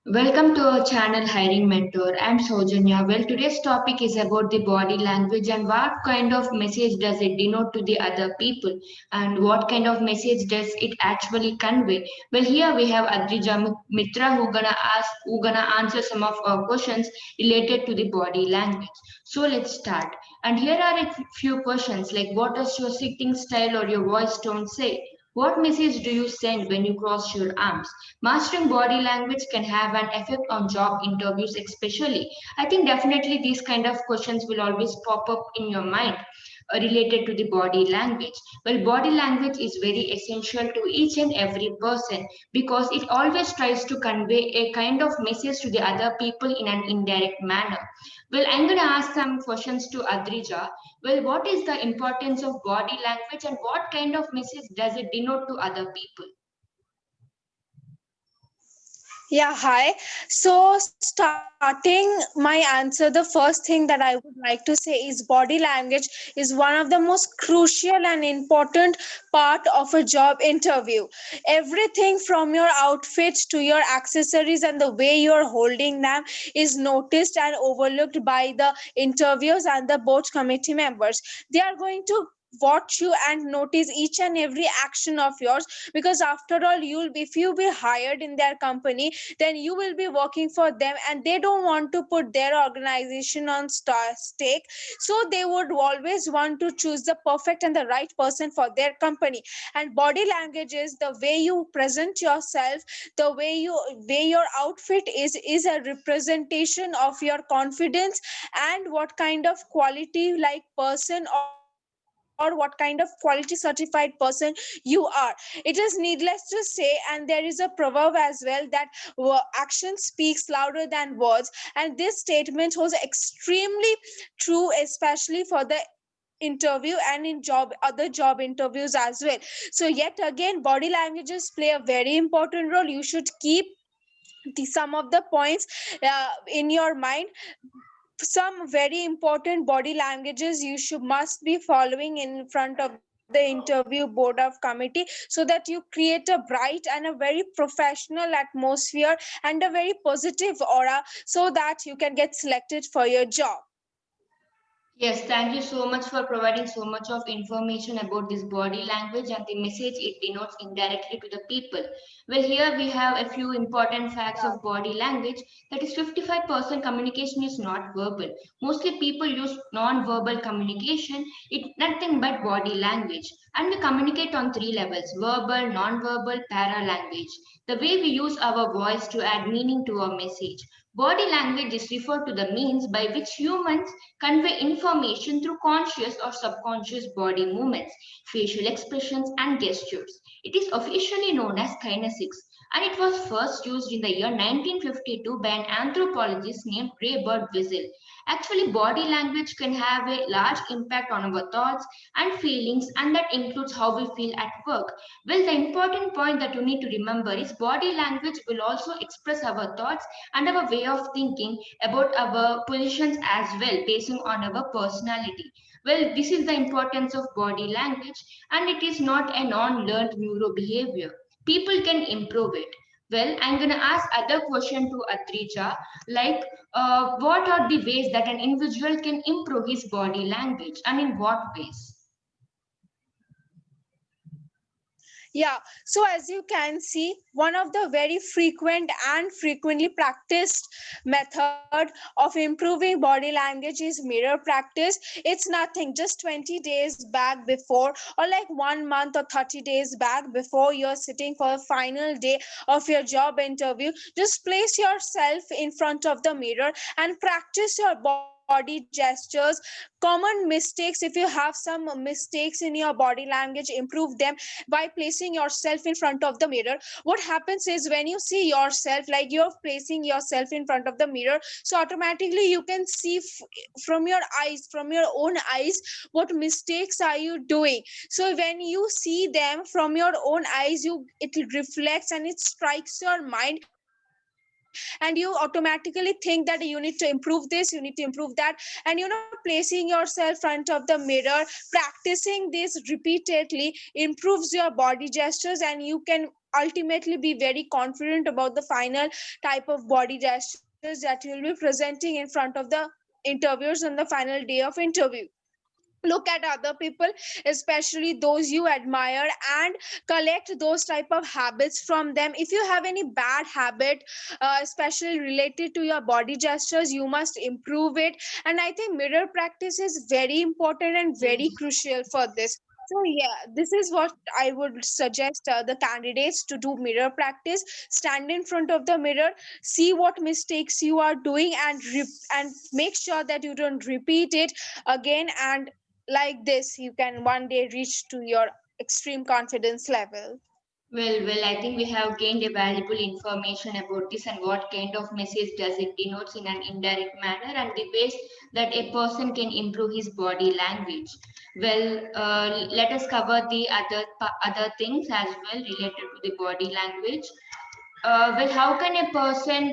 Welcome to our channel Hiring Mentor. I'm Sojanya. Well, today's topic is about the body language and what kind of message does it denote to the other people and what kind of message does it actually convey. Well, here we have Adrija Mitra who gonna answer some of our questions related to the body language. So let's start. And here are a few questions like what does your sitting style or your voice tone say? What message do you send when you cross your arms? Mastering body language can have an effect on job interviews, especially. I think definitely these kind of questions will always pop up in your mind related to the body language. Well, body language is very essential to each and every person because it always tries to convey a kind of message to the other people in an indirect manner. Well, I'm going to ask some questions to Adrija. Well, what is the importance of body language and what kind of message does it denote to other people? Yeah, hi. So, starting my answer, the first thing that I would like to say is body language is one of the most crucial and important part of a job interview. Everything from your outfit to your accessories and the way you're holding them is noticed and overlooked by the interviewers and the board committee members. They are going to watch you and notice each and every action of yours, because after all, you'll be, if you be hired in their company, then you will be working for them and they don't want to put their organization on stake. So they would always want to choose the perfect and the right person for their company. And body language is the way you present yourself, the way your outfit is a representation of your confidence and what kind of quality like person or what kind of quality certified person you are. It is needless to say, and there is a proverb as well, that action speaks louder than words, and this statement was extremely true, especially for the interview and in other job interviews as well. So yet again, body languages play a very important role. You should keep some of the points in your mind. Some very important body languages you should must be following in front of the interview board of committee, so that you create a bright and a very professional atmosphere and a very positive aura, so that you can get selected for your job. Yes, thank you so much for providing so much of information about this body language and the message it denotes indirectly to the people. Well, here we have a few important facts of body language. That is 55% communication is not verbal. Mostly people use non-verbal communication. It's nothing but body language. And we communicate on three levels: verbal, non-verbal, para-language. The way we use our voice to add meaning to our message. Body language is referred to the means by which humans convey information through conscious or subconscious body movements, facial expressions, and gestures. It is officially known as kinesics, and it was first used in the year 1952 by an anthropologist named Ray Birdwhistell. Actually, body language can have a large impact on our thoughts and feelings, and that includes how we feel at work. Well, the important point that you need to remember is body language will also express our thoughts and our way of thinking about our positions as well, basing on our personality. Well, this is the importance of body language, and it is not a non learned neuro behavior. People can improve it. Well, I'm going to ask other question to Atrija, like what are the ways that an individual can improve his body language and in what ways? Yeah, so as you can see, one of the very frequent and frequently practiced method of improving body language is mirror practice. It's nothing, just 20 days back before, or like 1 month or 30 days back before you're sitting for a final day of your job interview, just place yourself in front of the mirror and practice your body gestures. Common mistakes, if you have some mistakes in your body language, improve them by placing yourself in front of the mirror. What happens is, when you see yourself, like you're placing yourself in front of the mirror, so automatically you can see from your eyes, from your own eyes, what mistakes are you doing. So when you see them from your own eyes, you it reflects and it strikes your mind, and you automatically think that you need to improve this, you need to improve that. And placing yourself front of the mirror, practicing this repeatedly improves your body gestures, and you can ultimately be very confident about the final type of body gestures that you'll be presenting in front of the interviewers on the final day of interview. Look at other people, especially those you admire, and collect those type of habits from them. If you have any bad habit, especially related to your body gestures, you must improve it. And I think mirror practice is very important and very Yes. crucial for this. So yeah, this is what I would suggest the candidates to do: mirror practice. Stand in front of the mirror, see what mistakes you are doing, and and make sure that you don't repeat it again. And like this, you can one day reach to your extreme confidence level. Well, I think we have gained a valuable information about this and what kind of message does it denotes in an indirect manner and the ways that a person can improve his body language. Let us cover the other things as well related to the body language. How can a person,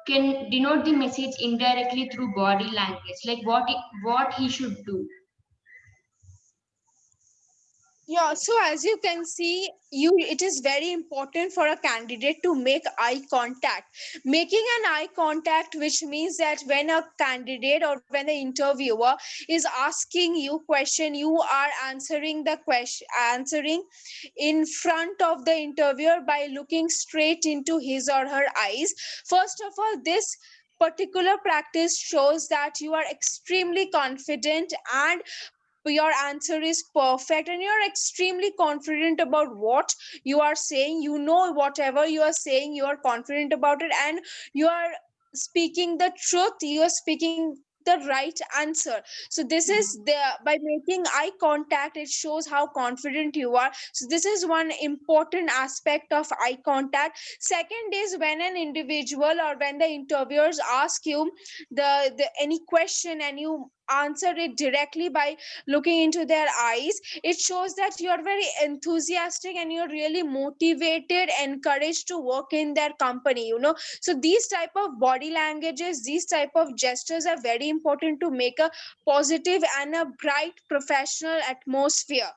can denote the message indirectly through body language? Like what he should do. Yeah, so as you can see, it is very important for a candidate to make eye contact. Making an eye contact, which means that when a candidate or when the interviewer is asking you question, you are answering the question, answering in front of the interviewer by looking straight into his or her eyes. First of all, this particular practice shows that you are extremely confident, and your answer is perfect, and you're extremely confident about what you are saying. You know, whatever you are saying, you are confident about it, and you are speaking the truth, you are speaking the right answer. So this is the, by making eye contact, it shows how confident you are. So this is one important aspect of eye contact. Second is when an individual or when the interviewers ask you the any question, and you answer it directly by looking into their eyes, it shows that you are very enthusiastic and you're really motivated, encouraged to work in their company, you know. So these type of body languages, these type of gestures are very important to make a positive and a bright professional atmosphere.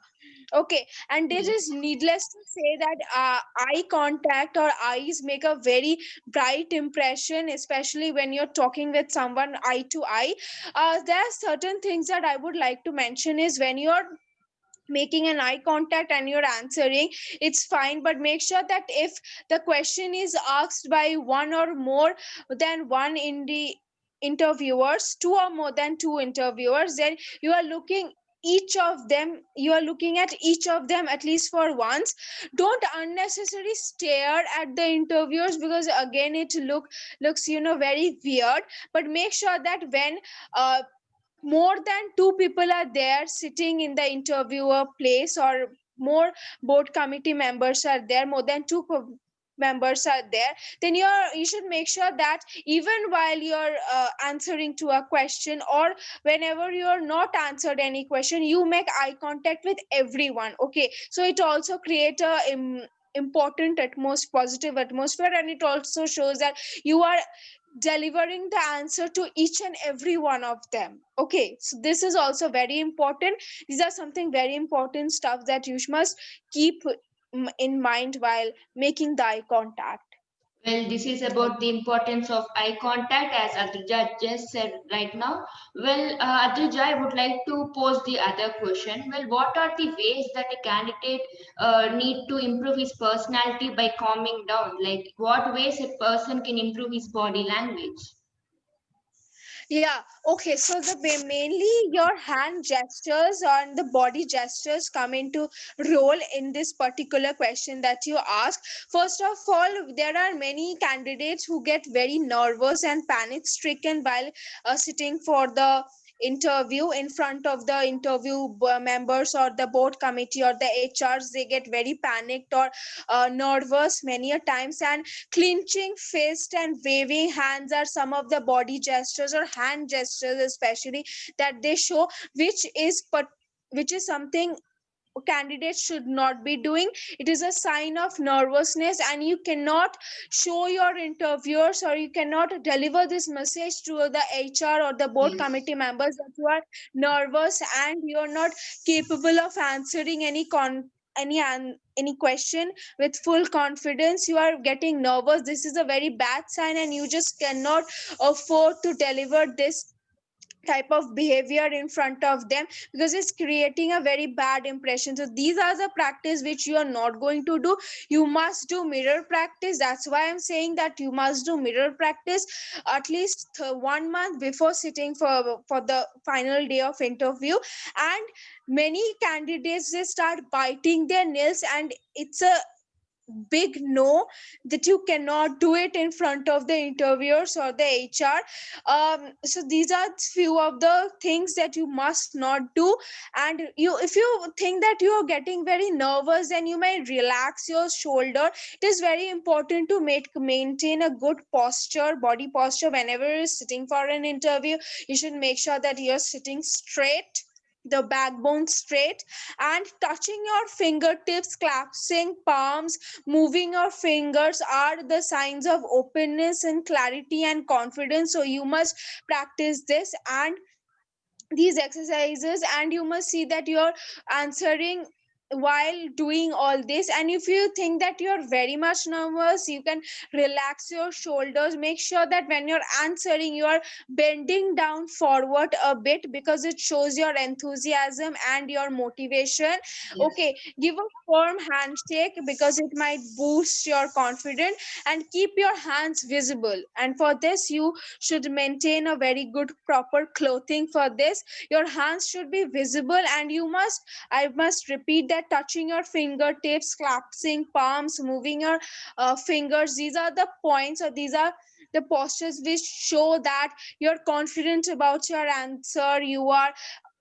Okay, and it is Yes. needless to say that eye contact or eyes make a very bright impression, especially when you're talking with someone eye to eye. There are certain things that I would like to mention is when you're making an eye contact and you're answering, it's fine, but make sure that if the question is asked by one or more than one in the interviewers, two or more than two interviewers, then you are looking each of them, you are looking at each of them at least for once. Don't unnecessarily stare at the interviewers, because again it looks, you know, very weird. But make sure that when uh, more than two people are there sitting in the interviewer place, or more board committee members are there, more than members are there, then you should make sure that even while you're answering to a question, or whenever you're not answered any question, you make eye contact with everyone. Okay, so it also create a important positive atmosphere, and it also shows that you are delivering the answer to each and every one of them. Okay, so this is also very important. These are something very important stuff that you must keep in mind while making the eye contact. This is about the importance of eye contact, as Adrija just said right now. Adrija, I would like to pose the other question. What are the ways that a candidate need to improve his personality by calming down? Like, what ways a person can improve his body language? Yeah, okay. So mainly your hand gestures and the body gestures come into role in this particular question that you ask. First of all, there are many candidates who get very nervous and panic stricken while sitting for the interview in front of the members or the board committee or the HRs. They get very panicked or nervous many a times, and clenching fist and waving hands are some of the body gestures or hand gestures especially that they show, which is something candidates should not be doing. It is a sign of nervousness, and you cannot show your interviewers, or you cannot deliver this message to the HR or the board Yes. committee members that you are nervous and you're not capable of answering any any question with full confidence, you are getting nervous. This is a very bad sign, and you just cannot afford to deliver this type of behavior in front of them, because it's creating a very bad impression. So these are the practice which you are not going to do. You must do mirror practice. That's why I'm saying that you must do mirror practice at least 1 month before sitting for the final day of interview. And many candidates, they start biting their nails, and it's a big no, that you cannot do it in front of the interviewers or the HR. So these are few of the things that you must not do. And you, if you think that you are getting very nervous, then you may relax your shoulder. It is very important to maintain a good posture, body posture. Whenever you're sitting for an interview, you should make sure that you're sitting straight, the backbone straight, and touching your fingertips, clasping palms, moving your fingers are the signs of openness and clarity and confidence. So you must practice this and these exercises, and you must see that you're answering while doing all this. And if you think that you're very much nervous, you can relax your shoulders. Make sure that when you're answering, you are bending down forward a bit, because it shows your enthusiasm and your motivation. Yes. Okay, give a firm handshake because it might boost your confidence. And keep your hands visible, and for this you should maintain a very good proper clothing. For this, your hands should be visible, and you must, I must repeat that, touching your fingertips, clasping palms, moving your fingers, these are the points, or these are the postures which show that you're confident about your answer. You are,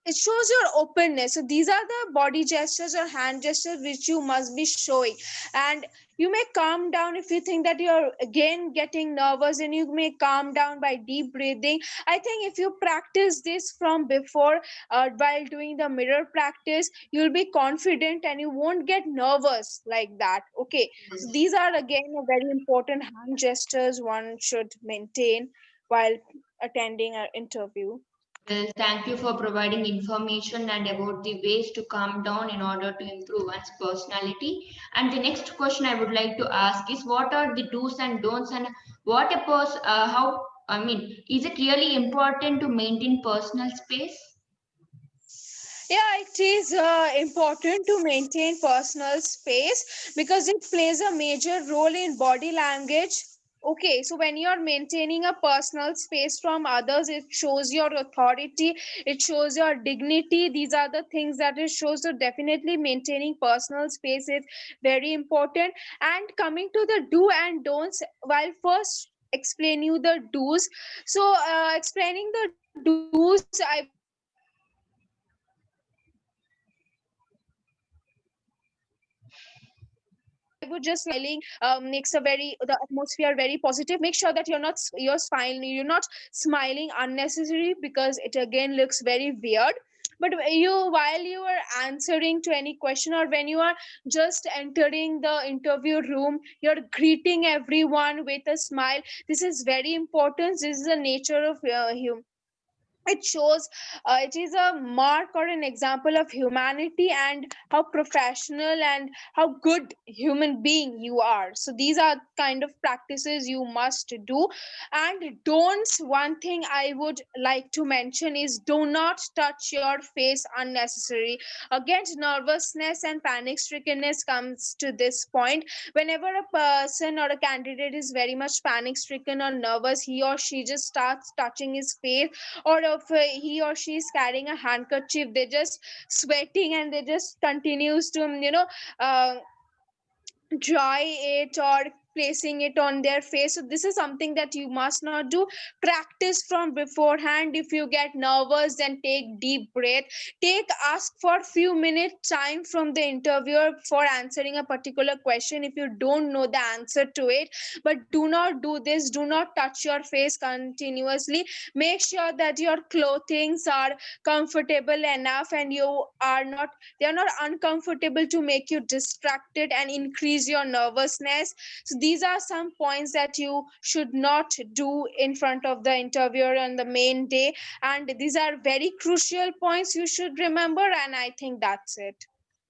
it shows your openness. So these are the body gestures or hand gestures which you must be showing. And you may calm down if you think that you're again getting nervous, and you may calm down by deep breathing. I think if you practice this from before, while doing the mirror practice, you'll be confident and you won't get nervous like that. Okay, so Yes. these are again a very important hand gestures one should maintain while attending an interview. Well, thank you for providing information and about the ways to calm down in order to improve one's personality. And the next question I would like to ask is, what are the do's and don'ts, and what a person, how, I mean, is it really important to maintain personal space? Yeah, it is important to maintain personal space because it plays a major role in body language. Okay, so when you're maintaining a personal space from others, it shows your authority, it shows your dignity. These are the things that it shows. So definitely maintaining personal space is very important. And coming to the do and don'ts, while first explain you the do's. So explaining the do's, I would just like to smiling makes a very the atmosphere very positive. Make sure that you're not smiling unnecessary, because it again looks very weird. But you, while you are answering to any question, or when you are just entering the interview room, you're greeting everyone with a smile. This is very important. This is the nature of it shows, it is a mark or an example of humanity and how professional and how good human being you are. So these are kind of practices you must do. And don'ts, one thing I would like to mention is, do not touch your face unnecessary. Again, nervousness and panic strickenness comes to this point. Whenever a person or a candidate is very much panic stricken or nervous, he or she just starts touching his face. Or if he or she is carrying a handkerchief, they just sweating and they just continues to uh, dry it or placing it on their face. So this is something that you must not do. Practice from beforehand. If you get nervous, then take deep breath. Ask for few minutes time from the interviewer for answering a particular question if you don't know the answer to it. But do not do this. Do not touch your face continuously. Make sure that your clothings are comfortable enough, and you are not, they are not uncomfortable to make you distracted and increase your nervousness. So these are some points that you should not do in front of the interviewer on the main day, and these are very crucial points you should remember. And I think that's it.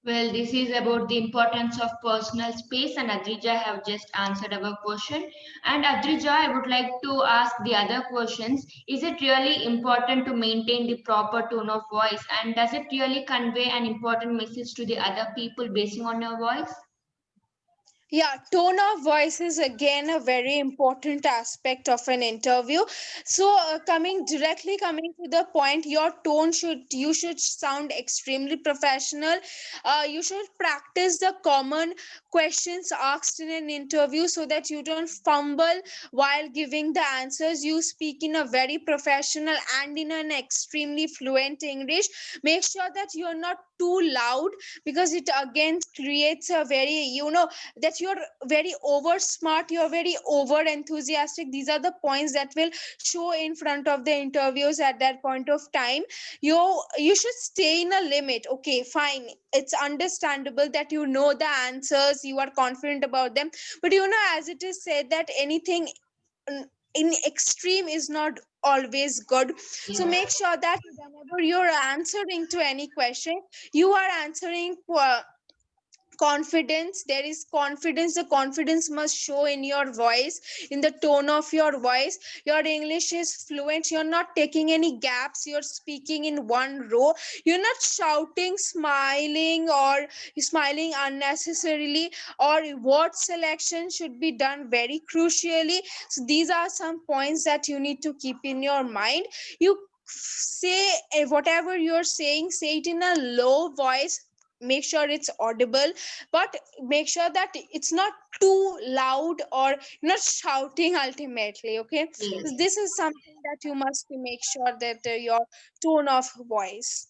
Well, this is about the importance of personal space, and Adrija have just answered our question. And Adrija, I would like to ask the other questions. Is it really important to maintain the proper tone of voice, and does it really convey an important message to the other people basing on your voice? Yeah, tone of voice is again a very important aspect of an interview. So, coming to the point, your tone you should sound extremely professional. You should practice the common questions asked in an interview so that you don't fumble while giving the answers. You speak in a very professional and in an extremely fluent English. Make sure that you're not too loud, because it again creates a very, that you're very over smart, you're very over enthusiastic. These are the points that will show in front of the interviews at that point of time. You should stay in a limit. Okay, fine, it's understandable that you know the answers, you are confident about them, but as it is said that anything in extreme is not always good. So Yes. make sure that whenever you're answering to any question, you are answering confidence. There is confidence. The confidence must show in your voice, in the tone of your voice. Your English is fluent, you're not taking any gaps, you're speaking in one row, you're not shouting, smiling unnecessarily, or word selection should be done very crucially. So these are some points that you need to keep in your mind. You say whatever you're saying, say it in a low voice, make sure it's audible, but make sure that it's not too loud or not shouting ultimately. Okay, Yes. this is something that you must make sure that your tone of voice.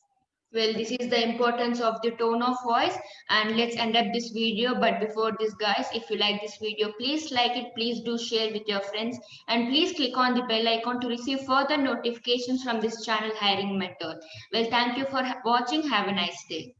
Well, this is the importance of the tone of voice, and let's end up this video. But before this, guys, if you like this video, please like it, please do share with your friends, and please click on the bell icon to receive further notifications from this channel hiring method. Well, thank you for watching. Have a nice day.